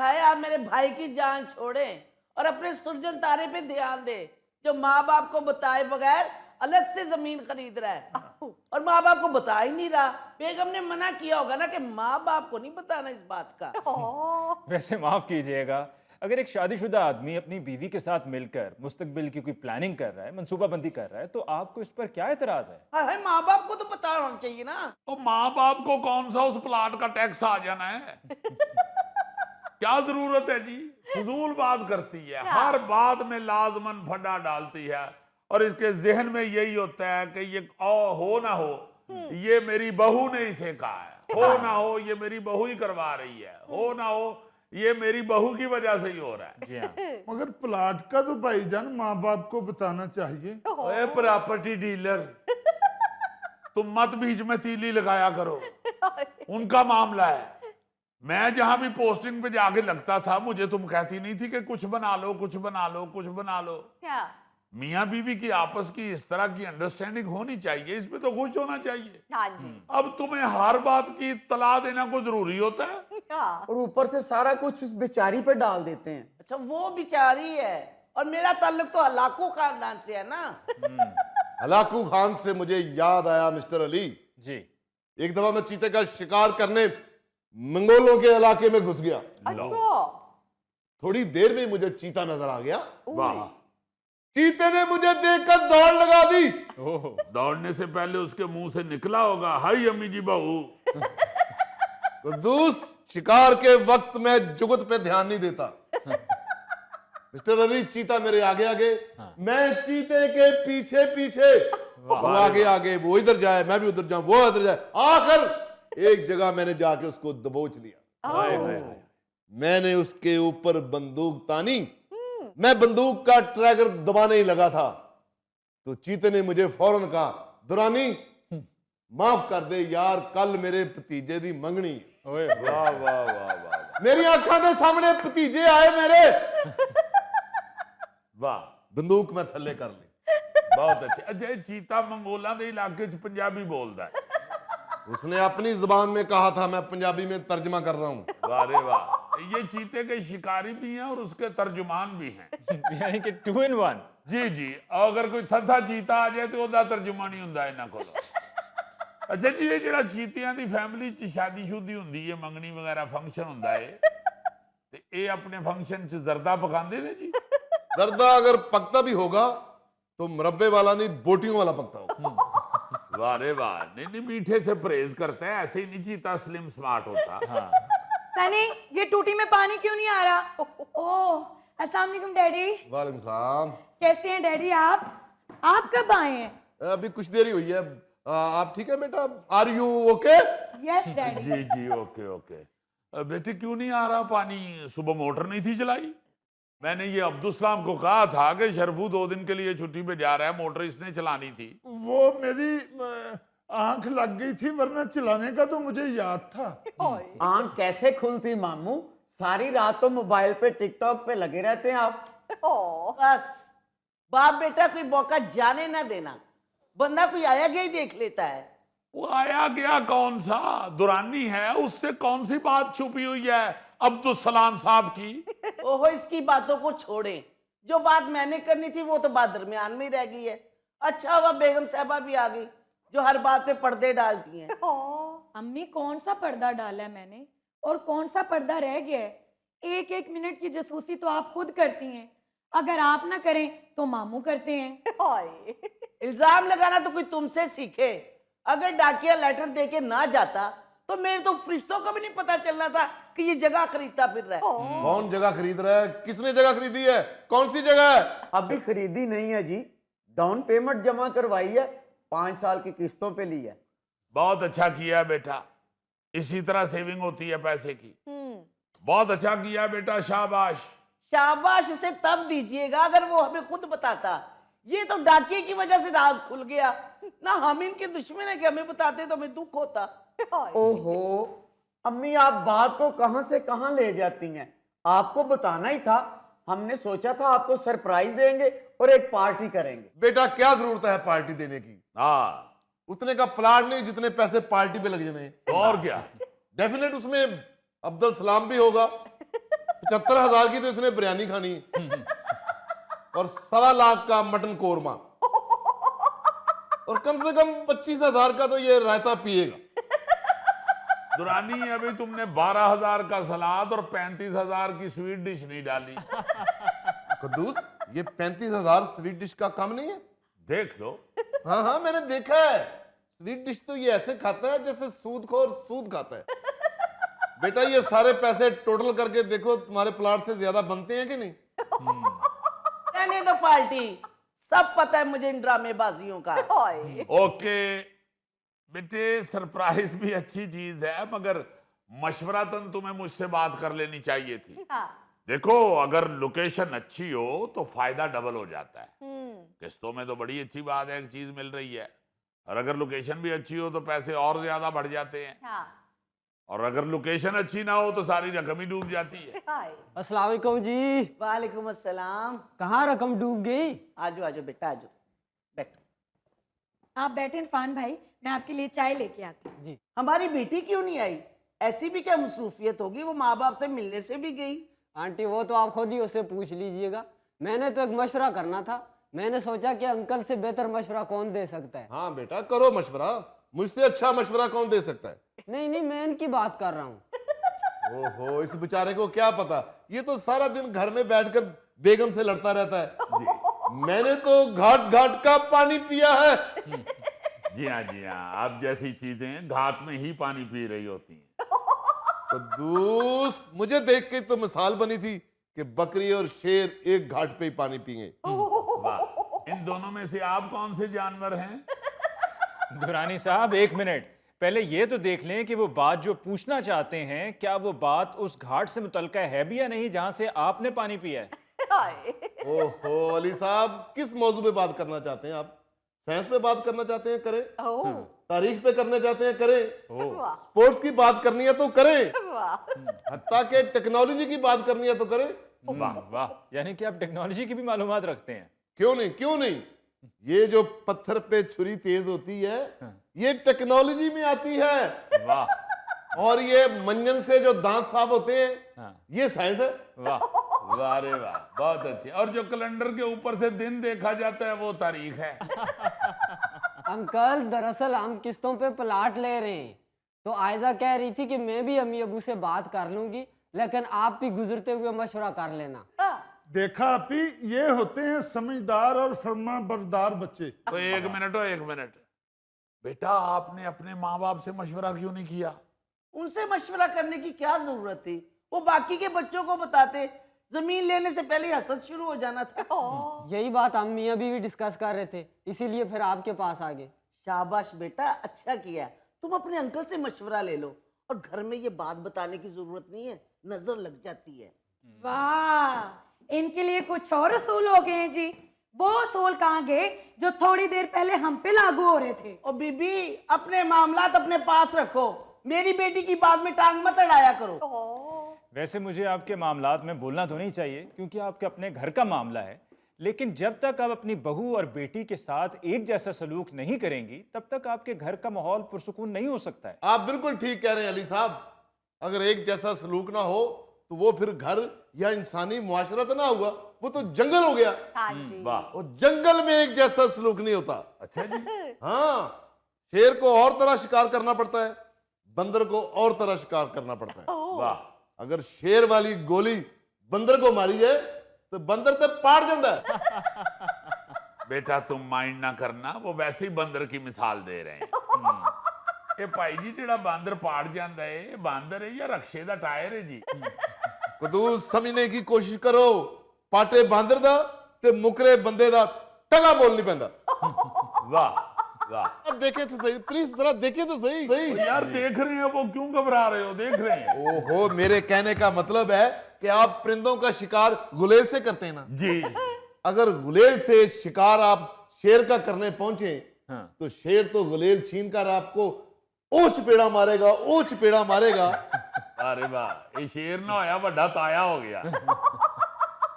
है आप मेरे भाई की जान छोड़ें और अपने सुरजन तारे पे ध्यान दे, जो माँ बाप को बताए बगैर अलग से जमीन खरीद रहा है और माँ बाप को बता ही नहीं रहा। बेगम ने मना किया होगा ना कि माँ बाप को नहीं बताना इस बात का। वैसे माफ कीजिएगा, अगर एक शादीशुदा आदमी अपनी बीवी के साथ मिलकर मुस्तकबिल की कोई प्लानिंग कर रहा है, मंसूबाबंदी कर रहा है, तो आपको इस पर क्या एतराज है? हाँ माँ बाप को तो पता होना चाहिए ना। तो माँ बाप को कौन सा उस प्लाट का टैक्स आ जाना है? क्या जरूरत है जी? फजूल बात करती है, हर बात में लाजमन फड्डा डालती है और इसके जहन में यही होता है कि ये हो ना हो, ये मेरी बहू ने इसे कहा है, हो ना हो ये मेरी बहू ही करवा रही है, हो ना हो ये मेरी बहू की वजह से ही हो रहा है। जी हाँ। मगर प्लाट का तो भाईजान माँ बाप को बताना चाहिए। ओए प्रॉपर्टी डीलर, तुम मत बीच में तीली लगाया करो, उनका मामला है। मैं जहां भी पोस्टिंग पे जाके लगता था, मुझे तुम कहती नहीं थी कि कुछ बना लो, कुछ बना लो, कुछ बना लो। क्या? मियाँ बीवी की आपस की इस तरह की अंडरस्टैंडिंग होनी चाहिए, इसमें तो खुश होना चाहिए। हाँ जी। अब तुम्हें हर बात की तला देना कोई जरूरी होता है? हाँ। और ऊपर से सारा कुछ उस बेचारी पे डाल देते हैं। अच्छा वो बेचारी है और मेरा ताल्लुक तो हलाकू खानदान से है ना। हलाकू खान से मुझे याद आया मिस्टर अली, जी। एक दफा मैं चीते का शिकार करने मंगोलों के इलाके में घुस गया। अच्छा। थोड़ी देर में मुझे चीता नजर आ गया। वाह, चीते ने मुझे देखकर दौड़ लगा दी। ओह, दौड़ने से पहले उसके मुंह से निकला होगा, हाय अम्मी जी बहू। कुद्दूस, शिकार के वक्त मैं जुगत पे ध्यान नहीं देता। मिस्टर अली, चीता मेरे आगे आगे, मैं चीते के पीछे पीछे। वो आगे आगे, वो इधर जाए, मैं भी उधर जाऊं, वो इधर जाए। आखिर एक जगह मैंने जाके उसको दबोच लिया। हाय हाय हाय। मैंने उसके ऊपर बंदूक तानी। मैं बंदूक का ट्रैगर दबाने ही लगा था तो चीते ने मुझे फौरन कहा, दुरानी माफ कर दे यार, कल मेरे भतीजे दी मंगनी। ओए, वाह वाह वाह वाह वाह, मेरी आंखों के सामने भतीजे आए मेरे। वाह, बंदूक मैं थल्ले कर ली। बहुत अच्छे। अच्छा, ये चीता मंगोला के इलाके च पंजाबी बोलता है? उसने अपनी जुबान में कहा था, मैं पंजाबी में तर्जमा कर रहा हूं। वाह रे वाह, ये चीते के शिकारी भी हैं और उसके तर्जुमान भी हैं। यानी कि 2 in 1। जी जी, अगर कोई थथा चीता आ जाए तो ਉਹਦਾ ਤਰਜਮਾ ਨਹੀਂ ਹੁੰਦਾ ਇਹਨਾਂ ਕੋਲ। ਅੱਛਾ ਜੀ, ਇਹ ਜਿਹੜਾ ਚੀਤਿਆਂ ਦੀ ਫੈਮਿਲੀ 'ਚ ਸ਼ਾਦੀ-ਸ਼ੁਦੀ ਹੁੰਦੀ ਹੈ, ਮੰਗਣੀ ਵਗੈਰਾ ਫੰਕਸ਼ਨ ਹੁੰਦਾ ਹੈ, ਤੇ ਇਹ ਆਪਣੇ ਫੰਕਸ਼ਨ 'ਚ ਜ਼ਰਦਾ ਪਕਾਉਂਦੇ ਨੇ ਜੀ? दर्दा अगर पकता भी होगा तो मुरब्बे वाला नहीं, बोटियों वाला पकता होगा। वाह रे वाह, नहीं नहीं, मीठे से परहेज करता है, ऐसे ही नहीं चीता स्लिम स्मार्ट होता। हाँ। सनी, ये टूटी में पानी क्यों नहीं आ रहा? ओह, अस्सलाम वालेकुम डैडी। वालेकुम सलाम। कैसे हैं डैडी आप? आप कब आए हैं? अभी कुछ देर ही हुई है। आप ठीक है बेटा? Are you okay? Yes daddy. जी जी, ओके ओके। बेटे क्यों नहीं आ रहा पानी? सुबह मोटर नहीं थी चलाई? मैंने ये अब्दुल सलाम को कहा था कि शरफू 2 दिन के लिए छुट्टी पे जा रहा है, मोटर इसने चलानी थी। वो मेरी आंख लग गई थी, वरना चलाने का तो मुझे याद था। आंख कैसे खुलती मामू? सारी रात तो मोबाइल पे टिकटॉक पे लगे रहते हैं आप। बस बाप बेटा कोई मौका जाने ना देना, बंदा कोई आया गया ही देख लेता है। वो आया गया कौन सा? दुरानी है, उससे कौन सी बात छुपी हुई है अब्दुल सलाम साहब की? ओहो, इसकी बातों को छोड़ें, जो बात मैंने करनी थी वो तो बात दरमियान में ही रह गई है। अच्छा हुआ बेगम साहबा भी आ गई, जो हर बात पे पर्दे डालती हैं। अम्मी, कौन सा पर्दा डाला है मैंने और कौन सा पर्दा रह गया है? एक एक मिनट की जासूसी तो आप खुद करती हैं, अगर आप ना करें तो मामू करते हैं। इल्जाम लगाना तो कोई तुमसे सीखे। अगर डाकिया लेटर दे के ना जाता तो मेरे तो फरिश्तों को भी नहीं पता चलना था कि ये जगह खरीदता फिर रहा है। कौन जगह खरीद रहा है? किसने जगह खरीदी है? कौन सी जगह है? अभी खरीदी नहीं है जी, डाउन पेमेंट जमा करवाई है, 5 साल की किस्तों पे ली है। बहुत अच्छा किया बेटा, इसी तरह सेविंग होती है पैसे की। बहुत अच्छा किया बेटा, शाबाश। शाबाश उसे तब दीजिएगा अगर वो हमें खुद बताता। ये तो डाकिए की वजह से राज खुल गया ना, हम इनके दुश्मन है कि हमें बताते तो हमें दुख होता। ओहो अम्मी, आप बात को कहां से कहां ले जाती हैं? आपको बताना ही था, हमने सोचा था आपको सरप्राइज देंगे और एक पार्टी करेंगे। बेटा क्या जरूरत है पार्टी देने की? हाँ, उतने का प्लाट नहीं जितने पैसे पार्टी पे लग जाने। और क्या? डेफिनेट उसमें अब्दुल सलाम भी होगा, 75,000 की तो इसने बिरयानी खानी और 1.25 लाख का मटन कोरमा और कम से कम 25,000 का तो ये रायता पिएगा। दुरानी, अभी तुमने 12,000 का सलाद और 35,000 की स्वीट डिश नहीं डाली। कद्दूस, ये 35,000 स्वीट डिश का कम नहीं है? देख लो। हाँ हाँ, मैंने देखा है। स्वीट डिश तो ये ऐसे खाता है जैसे सूदखोर सूद खाता है। बेटा, ये सारे पैसे टोटल करके देखो, तुम्हारे प्लाट से ज्यादा बनते हैं कि नहीं? रहने दो पार्टी, सब पता है मुझे इन ड्रामेबाजियों का। ओके बेटे, सरप्राइज भी अच्छी चीज है, मगर मशवरातन तुम्हें मुझसे बात कर लेनी चाहिए थी। देखो, अगर लोकेशन अच्छी हो तो फायदा डबल हो जाता है। किस्तों में तो बड़ी अच्छी बात है, एक चीज मिल रही है, और अगर लोकेशन भी अच्छी हो तो पैसे और ज्यादा बढ़ जाते हैं। और अगर लोकेशन अच्छी ना हो तो सारी रकम ही डूब जाती है। अस्सलाम वालेकुम जी। वालेकुम अस्सलाम। कहाँ रकम डूब गई? आजो आजो बेटा, आजो बैठो। आप बैठे इरफान भाई, मैं आपके लिए चाय लेके आती हूँ। जी। हमारी बेटी क्यों नहीं आई? ऐसी भी क्या मसरूफियत होगी, वो माँ बाप से मिलने से भी गई। आंटी, वो तो आप खुद ही उससे पूछ लीजिएगा। मैंने तो एक मशवरा करना था। मैंने सोचा कि अंकल से बेहतर मशवरा कौन दे सकता है। हाँ बेटा, करो मशवरा। मुझसे अच्छा मशवरा कौन दे सकता है? नहीं नहीं, मैं इनकी बात कर रहा हूँ। ओहो, इस बेचारे को क्या पता, ये तो सारा दिन घर में बैठकर बेगम से लड़ता रहता है। मैंने तो घाट घाट का पानी पिया है। जी हाँ, जी हाँ, आप जैसी चीजें घाट में ही पानी पी रही होती हैं। कद्दूस, मुझे देख के तो मिसाल बनी थी कि बकरी और शेर एक घाट पे ही पानी पिएंगे। वाह, इन दोनों में से आप कौन से जानवर हैं? दुरानी साहब, 1 मिनट पहले ये तो देख लें कि वो बात जो पूछना चाहते हैं, क्या वो बात उस घाट से मुतल्लिका है भी या नहीं जहां से आपने पानी पिया है। ओहो अली साहब, किस मौजू पे बात करना चाहते हैं आप? साइंस पे बात करना चाहते हैं, करें। तारीख पे करना चाहते हैं, करें। स्पोर्ट्स की बात करनी है तो करें। हत्ता के टेक्नोलॉजी की बात करनी है तो करें। वाह वाह, यानी कि आप टेक्नोलॉजी की भी मालूमात रखते हैं। क्यों नहीं, क्यों नहीं। ये जो पत्थर पे छुरी तेज होती है, ये टेक्नोलॉजी में आती है। वाह। और ये मंजन से जो दांत साफ होते हैं, हाँ। ये साइंस है। वाह वाह रे वाह, बहुत अच्छे। और जो कैलेंडर के ऊपर से दिन देखा जाता है वो तारीख है। अंकल, दरअसल हम किस्तों पे प्लाट ले रहे हैं, तो आयजा कह रही थी कि मैं भी अम्मी अबू से बात कर लूंगी, लेकिन आप भी गुजरते हुए मशवरा कर लेना। देखा आपी, ये होते हैं समझदार और फरमाबरदार बच्चे। तो एक मिनट बेटा, आपने अपने माँ बाप से मशवरा क्यों नहीं किया? उनसे मशवरा करने की क्या जरूरत थी? वो बाकी के बच्चों को बताते, जमीन लेने से पहले हसद शुरू हो जाना था। यही बात हम मियाँ भी डिस्कस कर रहे थे, इसीलिए फिर आपके पास आ गए। शाबाश बेटा, अच्छा किया। तुम अपने अंकल से मशवरा ले लो, और घर में ये बात बताने की जरूरत नहीं है, नजर लग जाती है। वाह, इनके लिए कुछ और असूल हो गए हैं जी। वो असूल कहाँ गए जो थोड़ी देर पहले हम पे लागू हो रहे थे? और बीबी, अपने मामलात अपने पास रखो, मेरी बेटी की बात में टांग मत अड़ाया करो। वैसे मुझे आपके मामलात में बोलना तो नहीं चाहिए, क्योंकि आपके अपने घर का मामला है, लेकिन जब तक आप अपनी बहू और बेटी के साथ एक जैसा सलूक नहीं करेंगी, तब तक आपके घर का माहौल पुरसुकून नहीं हो सकता है। आप बिल्कुल ठीक कह रहे हैं अली साहब। अगर एक जैसा सलूक ना हो तो वो फिर घर या इंसानी मुआशरा तो ना हुआ, वो तो जंगल हो गया। वाह, और जंगल में एक जैसा सलूक नहीं होता। अच्छा जी। हाँ, शेर को और तरह शिकार करना पड़ता है, बंदर को और तरह शिकार करना पड़ता है। वाह, अगर शेर वाली गोली बंदर को मारी जाए तो बंदर तो पार जाता है। बेटा तुम माइंड ना करना, वो वैसे ही बंदर की मिसाल दे रहे हैं। ये भाई जी, जेड़ा बंदर पाड़ जाता है, बंदर है या रक्शे दा टायर है जी? कदूस, समझने की कोशिश करो। पाटे बंदर दा ते मुकरे बंदे दा टंगा बोल नहीं पैंदा। वाह वाह। अब देखे तो सही, प्लीज जरा देखे तो सही। तो यार देख रहे हैं, वो क्यों घबरा रहे हो? देख रहे हैं। ओहो, मेरे कहने का मतलब है कि आप परिंदों का शिकार गुलेल से करते हैं ना जी। अगर गुलेल से शिकार आप शेर का करने पहुंचे, हाँ। तो शेर तो गुलेल छीन कर आपको ओ चपेड़ा मारेगा, ओ चपेड़ा मारेगा। अरे वाह, ये शेर ना होया, बड़ा ताया हो गया।